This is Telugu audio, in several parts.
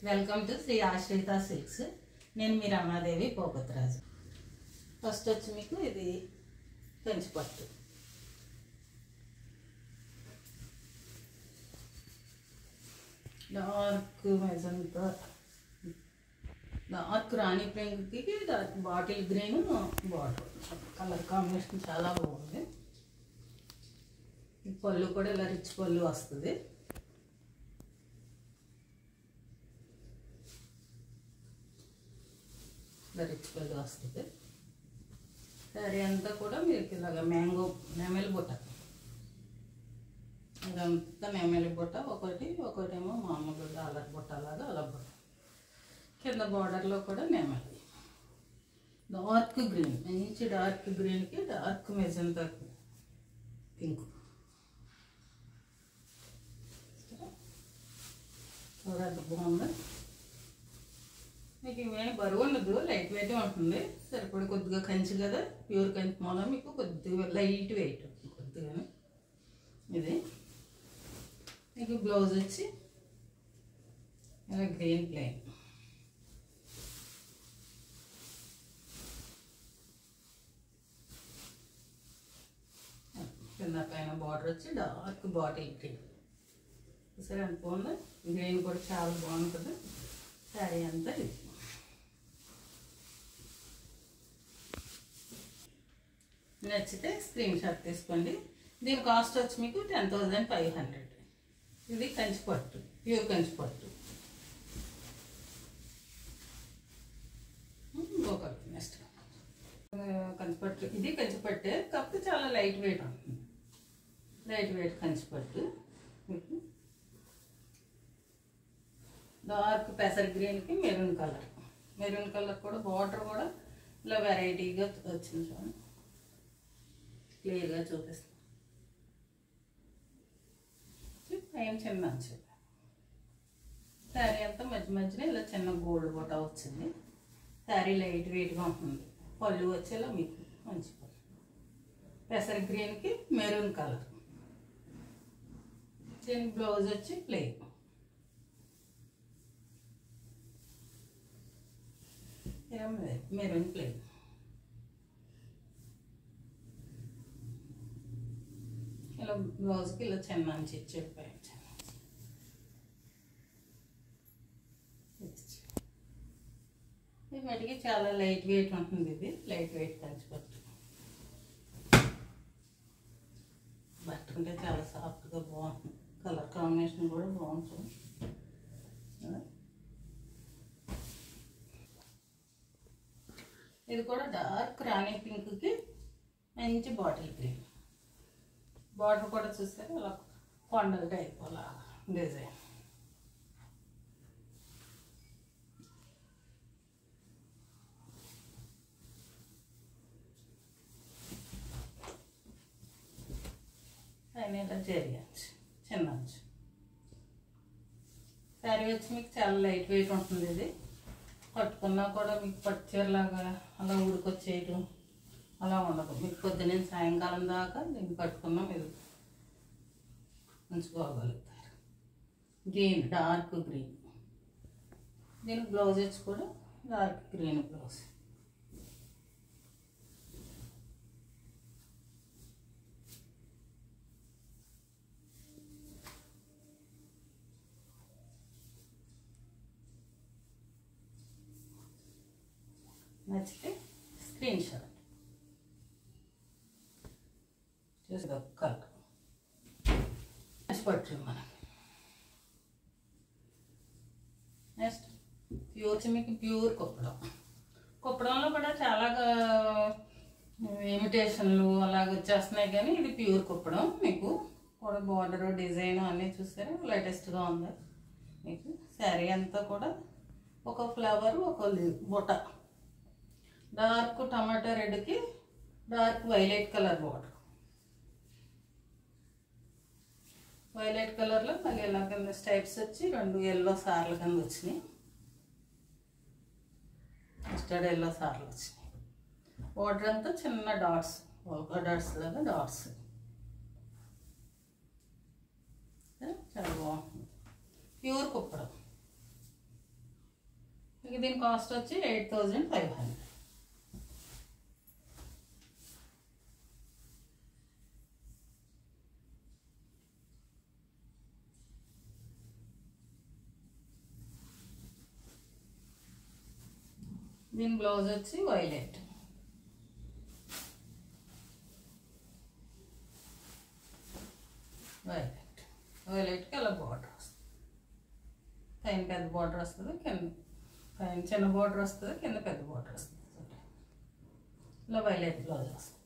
వెల్కమ్ టు శ్రీ ఆశ్రిత సిల్క్స్. నేను మీ రమాదేవి పోపత్రాజు. ఫస్ట్ వచ్చి మీకు ఇది Kanchipattu. Dark magenta, dark rani పింక్కి dark bottle green border. Colour combination చాలా బాగుంది. పళ్ళు కూడా ఇలా రిచ్ పళ్ళు వస్తుంది. రిచ్ పళ్ళు వస్తుంది. సరే అంతా కూడా మీకు ఇలాగ మ్యాంగో నెమలి బుట్ట, ఇదంతా నెమలి బుట్ట, ఒకటేమో మామూలు డాలర్ బుట్ట లాగా అలా బుట్ట. కింద బార్డర్లో కూడా నెమలి. డార్క్ గ్రీన్, మంచి డార్క్ గ్రీన్కి డార్క్ మెజంతా పింక్. చూడండి బాగుంది. మీకు ఇవేం బరువు ఉండదు, లైట్ వెయిట్ ఉంటుంది. సరిపడి కొద్దిగా కంచి కదా, ప్యూర్ కంచి మూల మీకు కొద్దిగా లైట్ వెయిట్ కొద్దిగానే. ఇది మీకు బ్లౌజ్ వచ్చి ఇలా గ్రీన్ ప్లెయిన్, కింద పైన బార్డర్ వచ్చి డార్క్ బాటిల్ గ్రీన్. సరే ఎంత బాగుంది. గ్రీన్ కూడా చాలా బాగుంటుంది. శారీ అంతా ఇది. నచ్చితే స్క్రీన్ షాట్ తీసుకోండి. దీని కాస్ట్ వచ్చి మీకు 10,500. ఇది కంచిపట్టు, ప్యూర్ కంచిపట్టు. ఒకటి నెక్స్ట్ కంచిపట్టు. ఇది కంచిపట్టే, కాకపోతే చాలా లైట్ వెయిట్ ఉంటుంది. లైట్ వెయిట్ కంచిపట్టు. మీకు డార్క్ పెసర్ గ్రీన్కి మెరూన్ కలర్. మెరూన్ కలర్ కూడా బార్డర్ కూడా ఇలా వెరైటీగా వచ్చింది. చూడండి, క్లియర్గా చూపిస్తాను. పైన చిన్న అంచు. శారీ అంతా మధ్య మధ్యన ఇలా చిన్న గోల్డ్ బొట్ట వచ్చింది. శారీ లైట్ వెయిట్గా ఉంటుంది. పళ్ళు వచ్చేలా మీకు మంచి పళ్ళు. పెసర్ గ్రీన్కి మెరూన్ కలర్. దీని బ్లౌజ్ వచ్చి ప్లెయిన్. Maroon plain. ఇలా బ్లౌజ్కి ఇలా చిన్న అంచు ఇచ్చేది పైన. ఇది మటుకి చాలా లైట్ వెయిట్ ఉంటుంది. ఇది లైట్ వెయిట్ కంచిపట్టు. పట్టుకుంటే చాలా సాఫ్ట్గా బాగుంటుంది. కలర్ కాంబినేషన్ కూడా బాగుంటుంది. ఇది కూడా డార్క్ రాణి పింక్కి మంచి బాటిల్ గ్రీన్. బార్డర్ కూడా చూస్తారు అలా కొండల టైప్ అలా డిజైన్. పైన ఇలా జరిగచ్చు చిన్న అంచు. శారీ వచ్చి మీకు చాలా లైట్ వెయిట్ ఉంటుంది. ఇది కట్టుకున్నా కూడా మీకు పట్టు చీరలాగా అలా ఉడికొచ్చేయటం అలా ఉండదు. మీకు పొద్దున్న సాయంకాలం దాకా దీన్ని కట్టుకున్నా మీరు ఉంచుకోగలుగుతారు. Green, dark green. దీనికి బ్లౌజ్ వచ్చి కూడా డార్క్ గ్రీన్ బ్లౌజ్. నచ్చితే స్క్రీన్ షాట్ చూసి కలర్ పట్టు. మనకి నెక్స్ట్ ప్యూర్ మీకు ప్యూర్ కుప్పడం. కుప్పడంలో కూడా చాలా ఇమిటేషన్లు అలాగ వచ్చేస్తున్నాయి, కానీ ఇది ప్యూర్ కుప్పడం. మీకు కూడా బార్డర్ డిజైన్ అన్నీ చూసారా, లేటెస్ట్గా ఉంది. మీకు శారీ అంతా కూడా ఒక ఫ్లవర్, ఒక బుట్ట. డార్క్ టమాటా రెడ్కి dark violet colour border. Violet కలర్లో మళ్ళీ ఇలా కింద స్టైప్స్ వచ్చి 2 ఎల్లో సార్ల కింద వచ్చినాయి. మస్టర్డ్ ఎల్లో సార్లు వచ్చినాయి. బార్డర్ అంతా చిన్న డాట్స్, ఒక డాట్స్ లాగా డాట్స్. చాలా బాగుంటుంది. ప్యూర్ కుప్పడం. దీని కాస్ట్ వచ్చి 8500. దీని బ్లౌజ్ వచ్చి వైలెట్. వైలెట్కి అలా బార్డర్ వస్తుంది. పైన పెద్ద బార్డర్ వస్తుంది, కింద పైన చిన్న బార్డర్ వస్తుంది, కింద పెద్ద బార్డర్ వస్తుంది. ఇలా వైలెట్ బ్లౌజ్ వస్తుంది.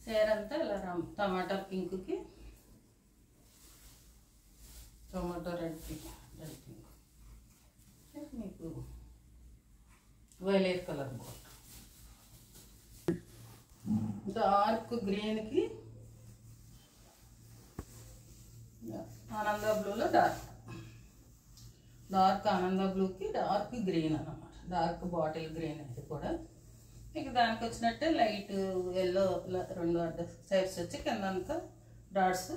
చీర అంతా ఇలా టమాటా పింక్కి టొమాటో రెడ్ పింక్ మీకు వైలెట్ కలర్ బార్డర్. డార్క్ గ్రీన్కి ఆనంద బ్లూలో డార్క్ ఆనంద బ్లూకి డార్క్ గ్రీన్ అన్నమాట. డార్క్ బాటిల్ గ్రీన్ అది కూడా. ఇక దానికి వచ్చినట్టే లైట్ ఎల్లో 2 సైడ్స్ వచ్చి కింద అంతా డాట్స్,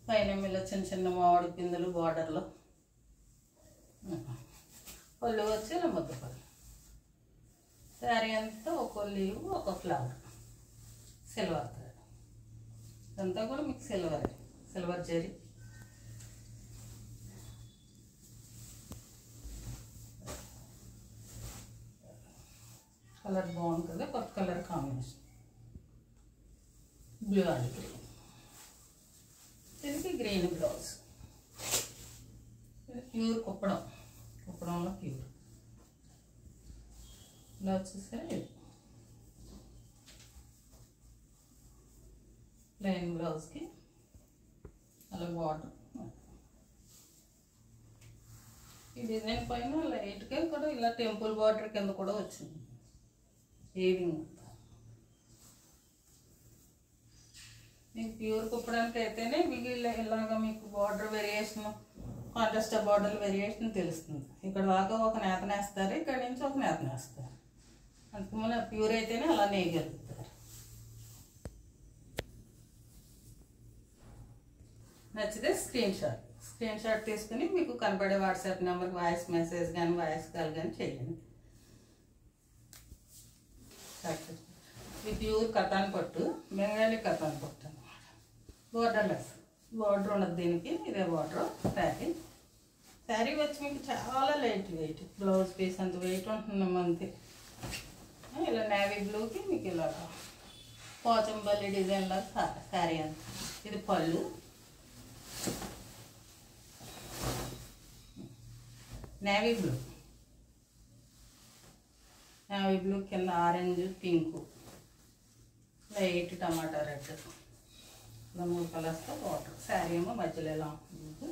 పైన మీద చిన్న చిన్న మామిడి పిందులు బార్డర్లో. పళ్ళు వచ్చి ముద్ద పళ్ళు. శారీ అంతా ఒక లీవ్ ఒక ఫ్లవర్, సిల్వర్ థ్రెడ్. ఇదంతా కూడా మీకు సిల్వర్ జరీ. కలర్ బాగుంది కదా, కొత్త colour combination. Blue and green. దీనికి గ్రీన్ బ్లౌజ్. ప్యూర్ కుప్పడంలో ప్యూర్ బ్లౌజ్ చూసారా. ప్లెయిన్ బ్లౌజ్కి అలా బార్డర్. ఈ డిజైన్ పైన లైట్గా కూడా ఇలా టెంపుల్ బార్డర్ కింద కూడా వచ్చింది. ఏవింగ్ మీకు ప్యూర్ కుప్పడానికి అయితేనే మీకు ఇలాగా మీకు border variation, contrast border variation తెలుస్తుంది. ఇక్కడ దాకా ఒక నేత నేస్తారు, ఇక్కడ నుంచి ఒక నేత నేస్తారు. అందుకు మన ప్యూర్ అయితేనే అలా నేయగలుగుతారు. నచ్చితే స్క్రీన్ షాట్ తీసుకుని మీకు కనపడే వాట్సాప్ నెంబర్కి వాయిస్ మెసేజ్ కానీ వాయిస్ కాల్ కానీ చేయండి. ఇది ప్యూర్ కథాన్ పట్టు, బెంగాలీ కథాన్ పట్టు అన్నమాట. బోర్డర్లెస్ బార్డర్ ఉన్నది దీనికి. ఇదే బార్డర్ శారీ వచ్చి మీకు చాలా లైట్ వెయిట్. బ్లౌజ్ పీస్ అంత వెయిట్ ఉంటుంది మంది. ఇలా నేవీ బ్లూకి మీకు ఇలా పోచంపల్లి డిజైన్ లాగా శారీ అంత. ఇది పళ్ళు. నేవీ బ్లూ కింద ఆరెంజ్ పింక్ లైట్ టమాటా రెడ్ ఇలా 3 కలర్స్తో బార్డర్. శారీ ఏమో మధ్యలో ఎలా ఉంటుంది.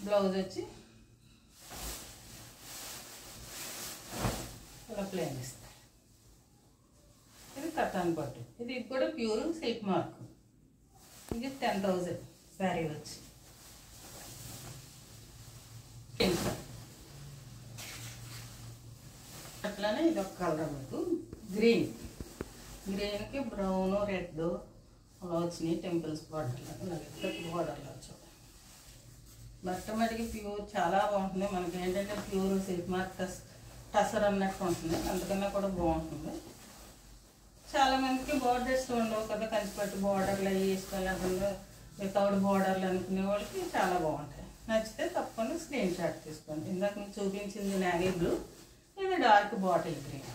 బ్లౌజ్ వచ్చి ఇలా ప్లేన్ ఇస్తారు. ఇది కథాన్ పట్టు. ఇది కూడా ప్యూర్ సిల్క్ మార్క్. ఇది 10,000 శారీ వచ్చి. అట్లానే ఇది ఒక కలర్ మీకు గ్రీన్కి బ్రౌన్ రెడ్ అలా వచ్చినాయి. టెంపుల్స్ బార్డర్లో బార్డర్లో వచ్చాయి. బట్టమటికి ప్యూర్ చాలా బాగుంటుంది. మనకి ఏంటంటే ప్యూర్ సిల్క్ మార్క్ టసర్ అన్నట్టు ఉంటుంది. అందుకన్నా కూడా బాగుంటుంది. చాలామందికి బార్డర్స్ ఉండవు కదా, కంచిపట్టు బార్డర్లు అవి ఇష్టం లేకుండా వితౌట్ బార్డర్లు అనుకునే వాళ్ళకి చాలా బాగుంటాయి. నచ్చితే తప్పకుండా స్క్రీన్ షాట్ తీసుకోండి. ఇందాక మీకు చూపించింది నేవీ బ్లూ, ఇది డార్క్ బాటిల్ గ్రీన్.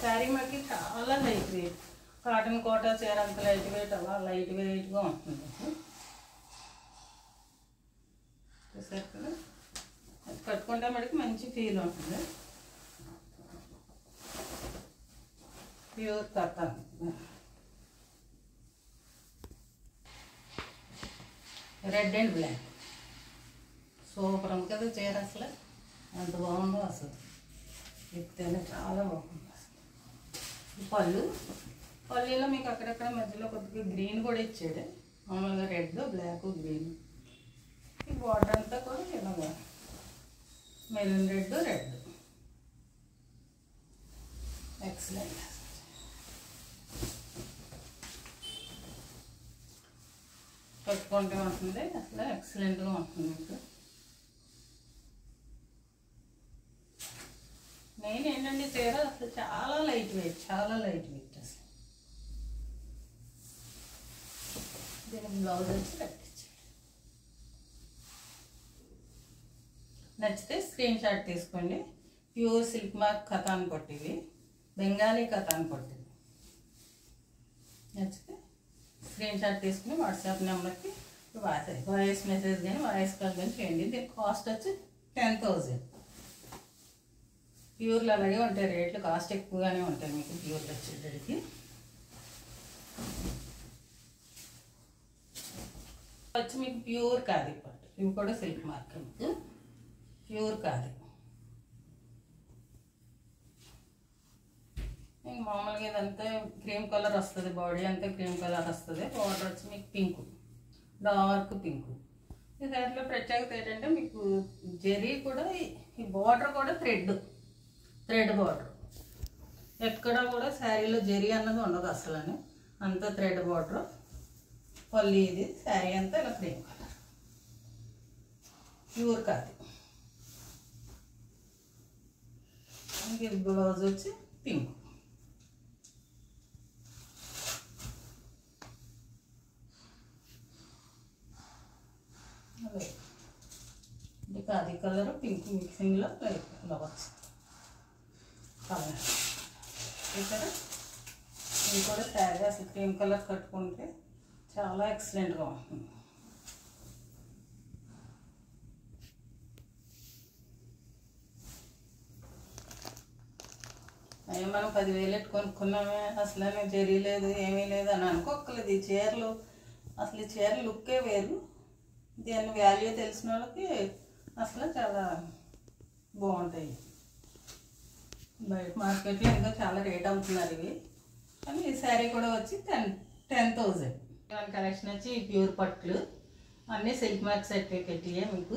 శారీ మనకి చాలా లైట్ వెయిట్. కాటన్ కోటా చీర అంత లైట్ వెయిట్ అలా లైట్ వెయిట్గా ఉంటుంది. చూసారు కదా, అది కట్టుకుంటే మనకి మంచి ఫీల్ ఉంటుంది. Pure cotton. Red and black super ఉంది కదా చీర. అసలు ఎంత బాగుందో అసలు. ఎత్తేనే చాలా బాగుంది అసలు. పళ్ళులో మీకు అక్కడక్కడ మధ్యలో కొద్దిగా గ్రీన్ కూడా ఇచ్చాడు. మామూలుగా రెడ్ బ్లాక్ గ్రీన్. ఈ బార్డర్ అంతా కూడా ఇలాగా మెరూన్ రెడ్ ఎక్సలెంట్. కట్టుకుంటే ఉంటుంది అసలు ఎక్సలెంట్గా ఉంటుంది మీకు. చూడండి చీర అసలు చాలా లైట్ వెయిట్ అసలు. దీనికి బ్లౌజ్ వచ్చి కట్టించి నచ్చితే స్క్రీన్ షాట్ తీసుకోండి. ప్యూర్ సిల్క్ మార్క్ కథాన్ పట్టివి, బెంగాలీ కథాన్ పట్టివి. నచ్చితే స్క్రీన్ షాట్ తీసుకుని వాట్సాప్ నెంబర్కి వాయిస్ మెసేజ్ కానీ వాయిస్ కాల్ కానీ చేయండి. దీని కాస్ట్ వచ్చి 10,000. ప్యూర్లు అలాగే ఉంటాయి రేట్లు, కాస్ట్ ఎక్కువగానే ఉంటాయి మీకు ప్యూర్లు వచ్చేటడికి. వచ్చి మీకు ప్యూర్ కాది పట్టు, ఇవి కూడా సిల్క్ మార్క్, మీకు ప్యూర్ కాది. మామూలుగా ఇదంతా క్రీమ్ కలర్ వస్తుంది, బాడీ అంతా క్రీమ్ కలర్ వస్తుంది. బార్డర్ వచ్చి మీకు పింక్, డార్క్ పింక్. ఈ శారీలో ప్రత్యేకత ఏంటంటే మీకు జరీ కూడా, ఈ బార్డర్ కూడా థ్రెడ్ బార్డర్. ఎక్కడ కూడా శారీలో జరీ అన్నది ఉండదు అసలు, అంతా థ్రెడ్ బార్డర్. పల్లి ఇది, శారీ అంతా ఇలా క్రీమ్ కలర్, ప్యూర్ కాదు. ఇది బ్లౌజ్ వచ్చి పింక్. అది కలర్ పింక్ మిక్సింగ్లో ఇలా వచ్చింది కలర్. ఇక్కడ ఇది కూడా శారీ అసలు క్రీమ్ కలర్ కట్టుకుంటే చాలా ఎక్సలెంట్గా ఉంటుంది. అయ్యో మనం 10,000 కొనుక్కున్నామే, అసలు జరీ లేదు ఏమీ లేదు అని అనుకోక్కర్లేదు. ఈ చీరలు అసలు ఈ చీర లుక్కే వేరు. దీని వాల్యూ తెలిసిన వాళ్ళకి అసలు చాలా బాగుంటాయి. బయట మార్కెట్లో ఇంకా చాలా రేట్ అమ్ముతున్నారు ఇవి, కానీ ఈ శారీ కూడా వచ్చి 10,000. కలెక్షన్ వచ్చి ప్యూర్ పట్లు అన్నీ సిల్క్ మార్క్ సర్టిఫికెట్ మీకు.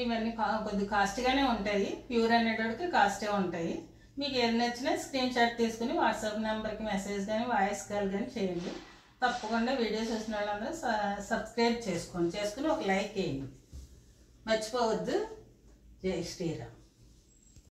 ఇవన్నీ కొద్దిగా కాస్ట్గానే ఉంటాయి, ప్యూర్ అనేటోడికి కాస్టే ఉంటాయి. మీకు ఏది నచ్చినా స్క్రీన్ షాట్ తీసుకుని వాట్సాప్ నెంబర్కి మెసేజ్ కానీ వాయిస్ కాల్ కానీ చేయండి. తప్పకుండా వీడియోస్ చూసిన వాళ్ళందరూ సబ్స్క్రైబ్ చేసుకుని ఒక లైక్ వేయండి, మర్చిపోవద్దు. జై శ్రీరామ్.